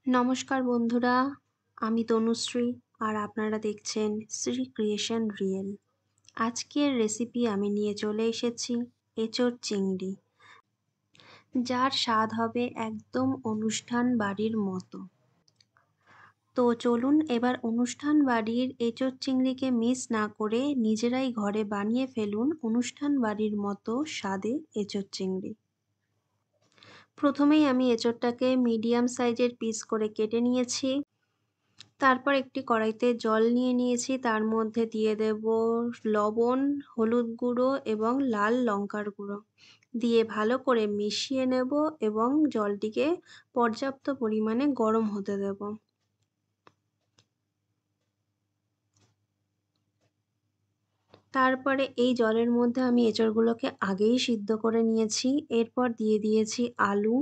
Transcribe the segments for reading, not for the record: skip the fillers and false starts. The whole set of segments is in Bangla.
নমস্কার বন্ধুরা, আমি তনুশ্রী আর আপনারা দেখছেন শ্রী ক্রিয়েশন রিয়েল। আজকের রেসিপি আমি নিয়ে চলে এসেছি এঁচোড় চিংড়ি, যার স্বাদ হবে একদম অনুষ্ঠান বাড়ির মতো। তো চলুন এবার অনুষ্ঠান বাড়ির এঁচোড় চিংড়িকে মিস না করে নিজেরাই ঘরে বানিয়ে ফেলুন অনুষ্ঠান বাড়ির মতো স্বাদে এঁচোড় চিংড়ি। প্রথমেই আমি এঁচোড়টাকে মিডিয়াম সাইজের পিস করে কেটে নিয়েছি। তারপর একটি কড়াইতে জল নিয়ে নিয়েছি, তার মধ্যে দিয়ে দেব লবণ, হলুদ গুঁড়ো এবং লাল লঙ্কার গুঁড়ো দিয়ে ভালো করে মিশিয়ে নেব এবং জলটিকে পর্যাপ্ত পরিমাণে গরম হতে দেব। তারপরে এই জলের মধ্যে আমি এঁচড়গুলোকে আগেই সিদ্ধ করে নিয়েছি। এরপর দিয়ে দিয়েছি আলু।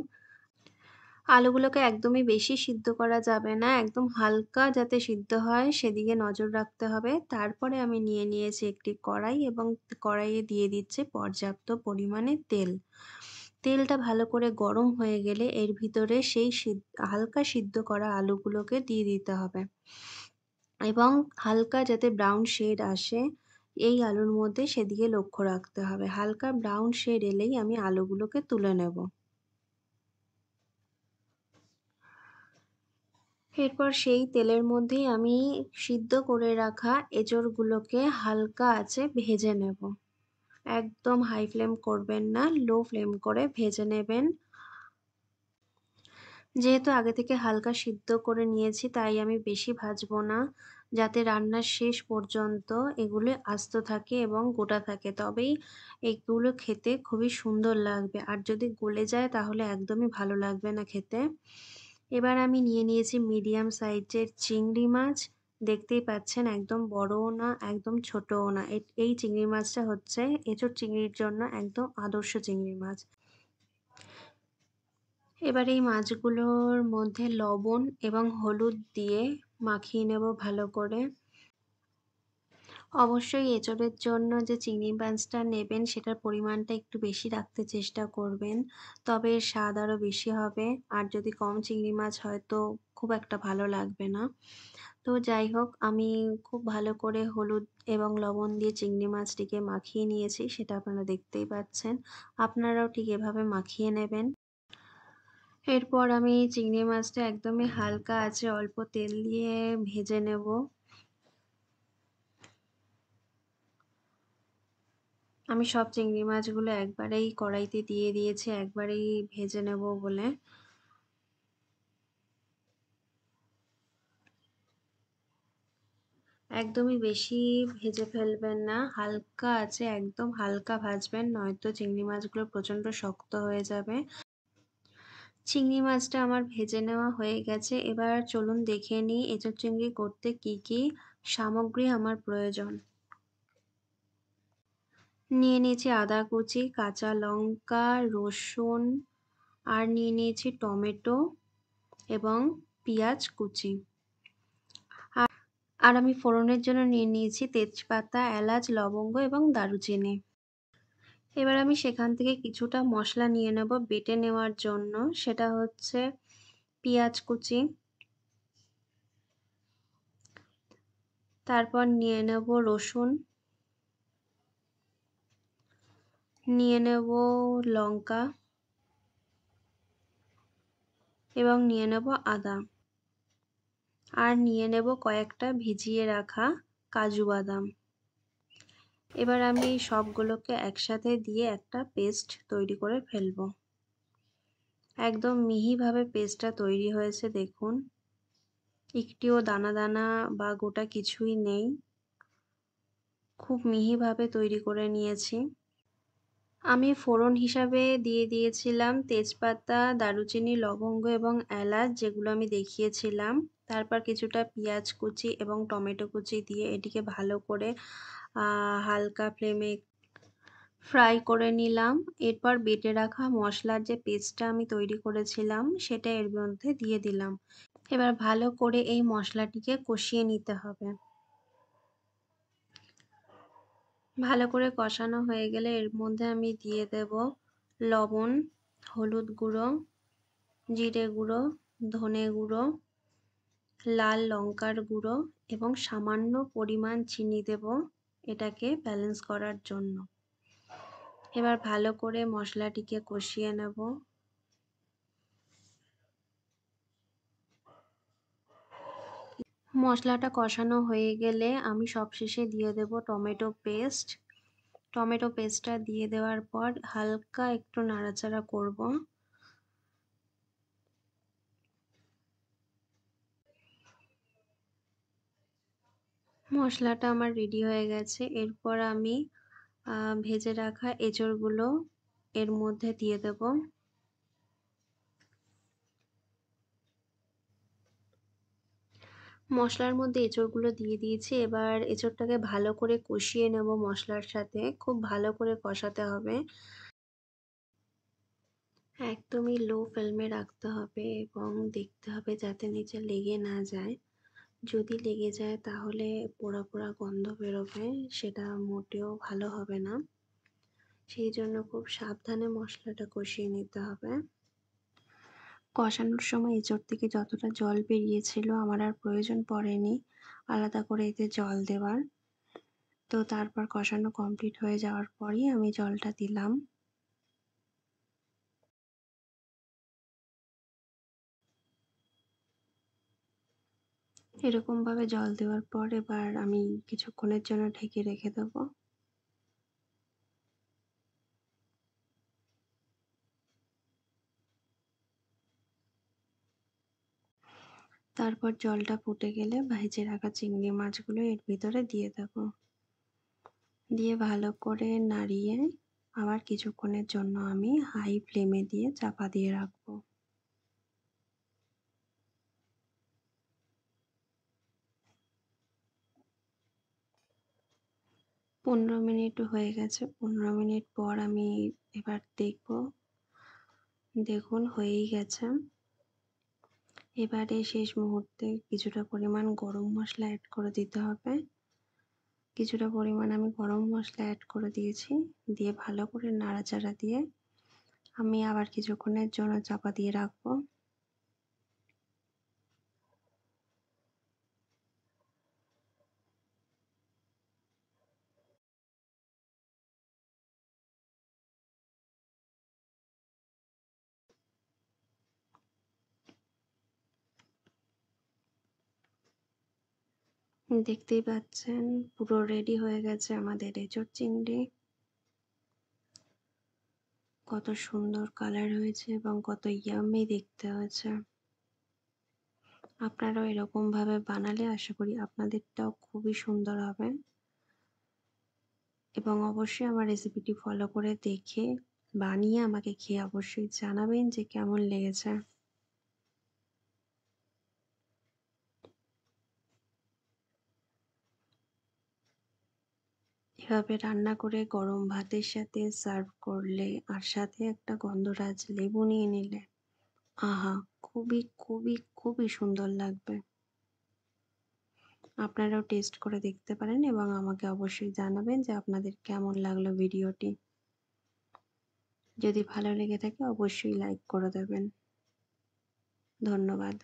আলুগুলোকে একদমই বেশি সিদ্ধ করা যাবে না, একদম হালকা যাতে সিদ্ধ হয় সেদিকে নজর রাখতে হবে। তারপরে আমি নিয়ে নিয়েছি একটি কড়াই এবং কড়াইয়ে দিয়ে দিচ্ছি পর্যাপ্ত পরিমাণে তেল। তেলটা ভালো করে গরম হয়ে গেলে এর ভিতরে সেই হালকা সিদ্ধ করা আলুগুলোকে দিয়ে দিতে হবে এবং হালকা যাতে ব্রাউন শেড আসে এই আলুর মধ্যে সেদিকে লক্ষ্য রাখতে হবে। হালকা ব্রাউন শেড এলেই আমি আলুগুলোকে তুলে নেব। এরপর সেই তেলের মধ্যেই আমি সিদ্ধ করে রাখা এঁচড়গুলোকে হালকা আঁচে ভেজে নেব। একদম হাই ফ্লেম করবেন না, লো ফ্লেম করে ভেজে নেবেন। যেহেতু আগে থেকে হালকা সিদ্ধ করে নিয়েছি তাই আমি বেশি ভাজবো না, যাতে রান্নার শেষ পর্যন্ত এগুলো আস্ত থাকে এবং গোটা থাকে, তবেই এগুলো খেতে খুবই সুন্দর লাগবে। আর যদি গলে যায় তাহলে একদমই ভালো লাগবে না খেতে। এবার আমি নিয়ে নিয়েছি মিডিয়াম সাইজের চিংড়ি মাছ। দেখতেই পাচ্ছেন একদম বড়ও না একদম ছোটও না। এই চিংড়ি মাছটা হচ্ছে এঁচোড় চিংড়ির জন্য একদম আদর্শ চিংড়ি মাছ। এবার এই মাছগুলোর মধ্যে লবণ এবং হলুদ দিয়ে মাখিয়ে নেব ভালো করে। অবশ্যই এঁচোড়ের জন্য যে চিংড়ি মাছটা নেবেন সেটার পরিমাণটা একটু বেশি রাখতে চেষ্টা করবেন, তবে এর স্বাদ আরও বেশি হবে। আর যদি কম চিংড়ি মাছ হয় তো খুব একটা ভালো লাগবে না। তো যাই হোক, আমি খুব ভালো করে হলুদ এবং লবণ দিয়ে চিংড়ি মাছটিকে মাখিয়ে নিয়েছি, সেটা আপনারা দেখতেই পাচ্ছেন। আপনারাও ঠিক এভাবে মাখিয়ে নেবেন। এরপর আমি চিংড়ি মাছটা একদমই হালকা আঁচে অল্প তেল দিয়ে ভেজে নেব। আমি সব চিংড়ি মাছগুলো একবারেই কড়াইতে দিয়ে দিয়েছি, একবারেই ভেজে নেব বলে। একদমই বেশি ভেজে ফেলবেন না, হালকা আছে একদম হালকা ভাজবেন, নয়তো চিংড়ি মাছগুলো প্রচণ্ড শক্ত হয়ে যাবে। চিংড়ি মাছটা আমার ভেজে নেওয়া হয়ে গেছে। এবার চলুন দেখে নিই এঁচোড় চিংড়ি করতে কি কি সামগ্রী আমার প্রয়োজন। নিয়ে নিয়েছি আদা কুচি, কাঁচা লঙ্কা, রসুন, আর নিয়ে নিয়েছি টমেটো এবং পেঁয়াজ কুচি। আর আমি ফোড়নের জন্য নিয়ে নিয়েছি তেজপাতা, এলাচ, লবঙ্গ এবং দারুচিনি। এবার আমি সেখান থেকে কিছুটা মশলা নিয়ে নেব বেটে নেওয়ার জন্য। সেটা হচ্ছে পেঁয়াজ কুচি, তারপর নিয়ে নেব রসুন, নিয়ে নেব লঙ্কা এবং নিয়ে নেব আদা, আর নিয়ে নেব কয়েকটা ভিজিয়ে রাখা কাজু বাদাম। এবার আমি সবগুলোকে একসাথে দিয়ে একটা পেস্ট তৈরি করে ফেলবো। একদম মিহিভাবে পেস্টটা তৈরি হয়েছে দেখুন, একটিও দানা দানা বা গোটা কিছুই নেই, খুব মিহিভাবে তৈরি করে নিয়েছি। আমি ফোড়ন হিসাবে দিয়ে দিয়েছিলাম তেজপাতা, দারুচিনি, লবঙ্গ এবং এলাচ, যেগুলো আমি দেখিয়েছিলাম। তারপর কিছুটা পেঁয়াজ কুচি এবং টমেটো কুচি দিয়ে এটিকে ভালো করে হালকা ফ্লেমে ফ্রাই করে নিলাম। এরপর বেটে রাখা মশলার যে পেস্টটা আমি তৈরি করেছিলাম সেটা এর মধ্যে দিয়ে দিলাম। এবার ভালো করে এই মশলাটিকে কষিয়ে নিতে হবে। ভালো করে কষানো হয়ে গেলে এর মধ্যে আমি দিয়ে দেব লবণ, হলুদ গুঁড়ো, জিরে গুঁড়ো ধনে গুঁড়ো, লাল লঙ্কার গুঁড়ো এবং সামান্য পরিমাণ চিনি দেব এটাকে ব্যালেন্স করার জন্য। এবার ভালো করে মশলাটিকে কষিয়ে নেব। মশলাটা কষানো হয়ে গেলে আমি সবশেষে দিয়ে দেব টমেটো পেস্ট। টমেটো পেস্টটা দিয়ে দেওয়ার পর হালকা একটু নাড়াচাড়া করব। মশলাটা আমার রেডি হয়ে গেছে। এরপর আমি ভেজে রাখা এঁচড়গুলো এর মধ্যে দিয়ে দেব। মশলার মধ্যে এঁচড়গুলো দিয়ে দিয়েছি। এবার এঁচড়টাকে ভালো করে কষিয়ে নেব মশলার সাথে। খুব ভালো করে কষাতে হবে। একদমই লো ফ্লেমে রাখতে হবে এবং দেখতে হবে যাতে নিচে লেগে না যায়। যদি লেগে যায় তাহলে পোড়া পোড়া গন্ধ বেরোবে, সেটা মোটেও ভালো হবে না। সেই জন্য খুব সাবধানে মশলাটা কষিয়ে নিতে হবে। কষানোর সময় এঁচড় থেকে যতটা জল বেরিয়েছিল আমার আর প্রয়োজন পড়েনি আলাদা করে এতে জল দেওয়ার। তো তারপর কষানো কমপ্লিট হয়ে যাওয়ার পরই আমি জলটা দিলাম। এরকমভাবে জল দেওয়ার পর এবার আমি কিছুক্ষণের জন্য ঢেকে রেখে দেবো। তারপর জলটা ফুটে গেলে ভেজে রাখা চিংড়ি মাছগুলো এর ভিতরে দিয়ে দেবো। দিয়ে ভালো করে নাড়িয়ে আবার কিছুক্ষণের জন্য আমি হাই ফ্লেমে দিয়ে চাপা দিয়ে রাখবো। পনেরো মিনিট হয়ে গেছে। 15 মিনিট পর আমি এবার দেখবো। দেখুন হয়েই গেছে। এবারে শেষ মুহূর্তে কিছুটা পরিমাণ গরম মশলা অ্যাড করে দিতে হবে। কিছুটা পরিমাণ আমি গরম মশলা অ্যাড করে দিয়েছি। দিয়ে ভালো করে নাড়াচাড়া দিয়ে আমি আবার কিছুক্ষণের জন্য চাপা দিয়ে রাখবো। দেখতেই পাচ্ছেন পুরো রেডি হয়ে গেছে আমাদের এঁচোড় চিংড়ি। কত সুন্দর কালার হয়েছে এবং কত ইয়াম্মি দেখতে হয়েছে। আপনারাও এরকম ভাবে বানালে আশা করি আপনাদেরটাও খুবই সুন্দর হবে। এবং অবশ্যই আমার রেসিপিটি ফলো করে দেখে বানিয়ে আমাকে খেয়ে অবশ্যই জানাবেন যে কেমন লেগেছে। এভাবে রান্না করে গরম ভাতের সাথে সার্ভ করলে আর সাথে একটা গন্ধরাজ লেবু নিয়ে নিলে আহা, খুবই খুবই খুবই সুন্দর লাগবে। আপনারাও টেস্ট করে দেখতে পারেন এবং আমাকে অবশ্যই জানাবেন যে আপনাদের কেমন লাগলো ভিডিওটি। যদি ভালো লেগে থাকে অবশ্যই লাইক করে দেবেন। ধন্যবাদ।